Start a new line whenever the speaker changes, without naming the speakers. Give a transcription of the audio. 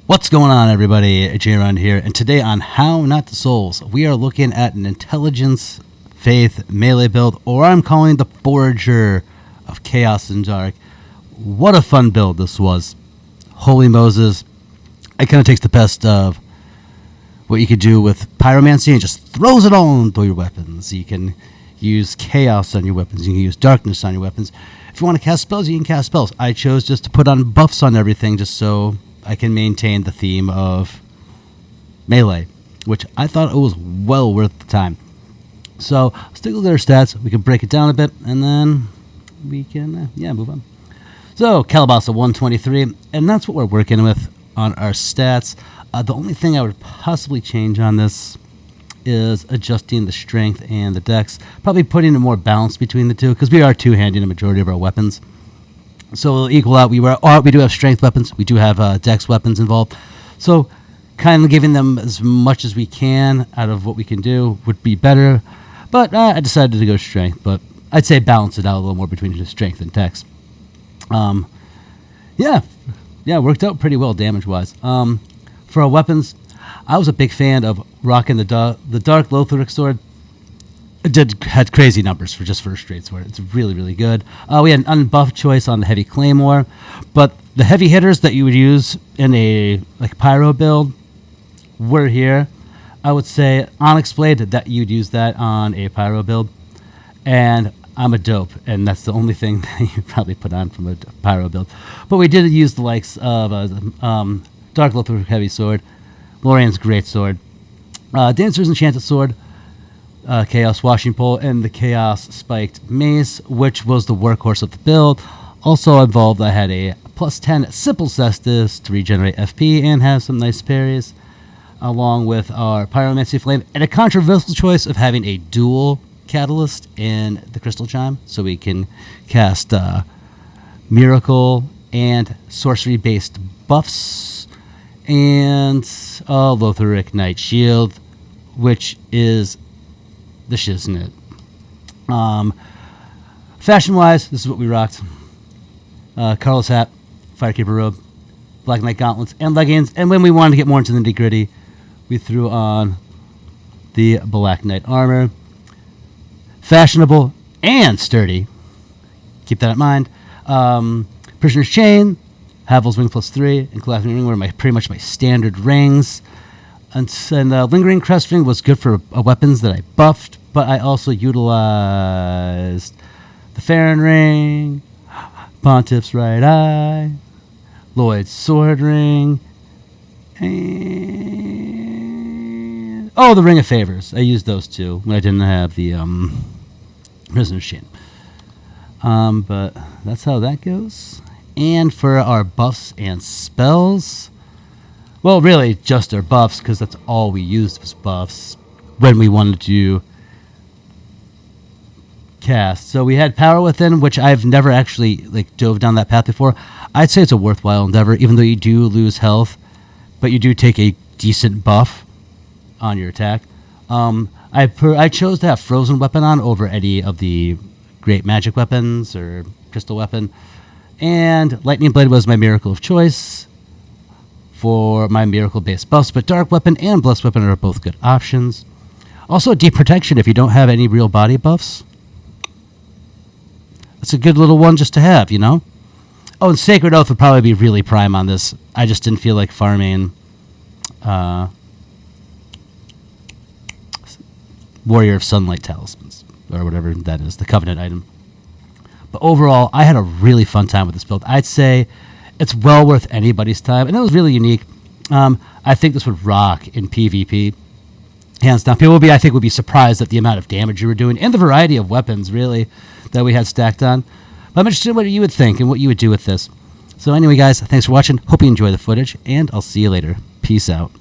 What's going on, everybody? jrockenstein here, and today on How Not to Souls, we are looking at an intelligence faith melee build, or I'm calling the Forager of Chaos and Dark. What a fun build this was. Holy Moses. It kind of takes the best of what you could do with pyromancy and just throws it all into your weapons. You can use chaos on your weapons. You can use darkness on your weapons. If you want to cast spells, you can cast spells. I chose just to put on buffs on everything just so I can maintain the theme of melee, which I thought it was well worth the time. So let's take a look at our stats. We can break it down a bit, and then we can, move on. So Calabasa 123, and that's what we're working with on our stats. The only thing I would possibly change on this is adjusting the strength and the dex, probably putting a more balance between the two, because we are two-handing a majority of our weapons. So we'll equal out. We do have strength weapons. We do have dex weapons involved. So kind of giving them as much as we can out of what we can do would be better. But I decided to go strength. But I'd say balance it out a little more between just strength and dex. Worked out pretty well damage-wise. For our weapons, I was a big fan of rocking the Dark Lotharic Sword. It had crazy numbers for a straight sword. It's really, really good. We had an unbuffed choice on the Heavy Claymore, but the heavy hitters that you would use in a pyro build were here. I would say Onyx Blade, that you'd use that on a pyro build, and I'm a dope, and that's the only thing that you probably put on from a pyro build. But we did use the likes of Dark Lotharic Heavy Sword, Lorian's Great Sword, Dancer's Enchanted Sword, Chaos Washing Pole, and the Chaos Spiked Mace, which was the workhorse of the build. Also involved, I had a plus 10 Simple Cestus to regenerate FP and have some nice parries, along with our Pyromancy Flame, and a controversial choice of having a dual catalyst in the Crystal Chime, so we can cast Miracle and Sorcery-based buffs, and Lotharic Knight Shield, which is the shiznit. Fashion-wise, this is what we rocked. Carlos hat, Firekeeper robe, Black Knight gauntlets, and leggings. And when we wanted to get more into the nitty-gritty, we threw on the Black Knight armor. Fashionable and sturdy. Keep that in mind. Prisoner's Chain, Havel's Ring +3, and Collapsing Ring were pretty much my standard rings. And Lingering Crest Ring was good for weapons that I buffed, but I also utilized the Farron Ring, Pontiff's Right Eye, Lloyd's Sword Ring, and the Ring of Favors. I used those two when I didn't have the Prisoner's Chain. But that's how that goes. And for our buffs and spells, well, really just our buffs, because that's all we used was buffs when we wanted to cast. So we had Power Within, which I've never actually dove down that path before. I'd say it's a worthwhile endeavor, even though you do lose health, but you do take a decent buff on your attack. I chose to have Frozen Weapon on over any of the great magic weapons or crystal weapon, and Lightning Blade was my miracle of choice for my miracle-based buffs, but Dark Weapon and Blessed Weapon are both good options. Also, Deep Protection if you don't have any real body buffs. That's a good little one just to have, you know? Oh, and Sacred Oath would probably be really prime on this. I just didn't feel like farming Warrior of Sunlight Talismans, or whatever that is, the Covenant item. But overall, I had a really fun time with this build. I'd say it's well worth anybody's time, and it was really unique. I think this would rock in PvP, hands down. People would be surprised at the amount of damage you were doing and the variety of weapons, really, that we had stacked on. But I'm interested in what you would think and what you would do with this. So anyway, guys, thanks for watching. Hope you enjoy the footage, and I'll see you later. Peace out.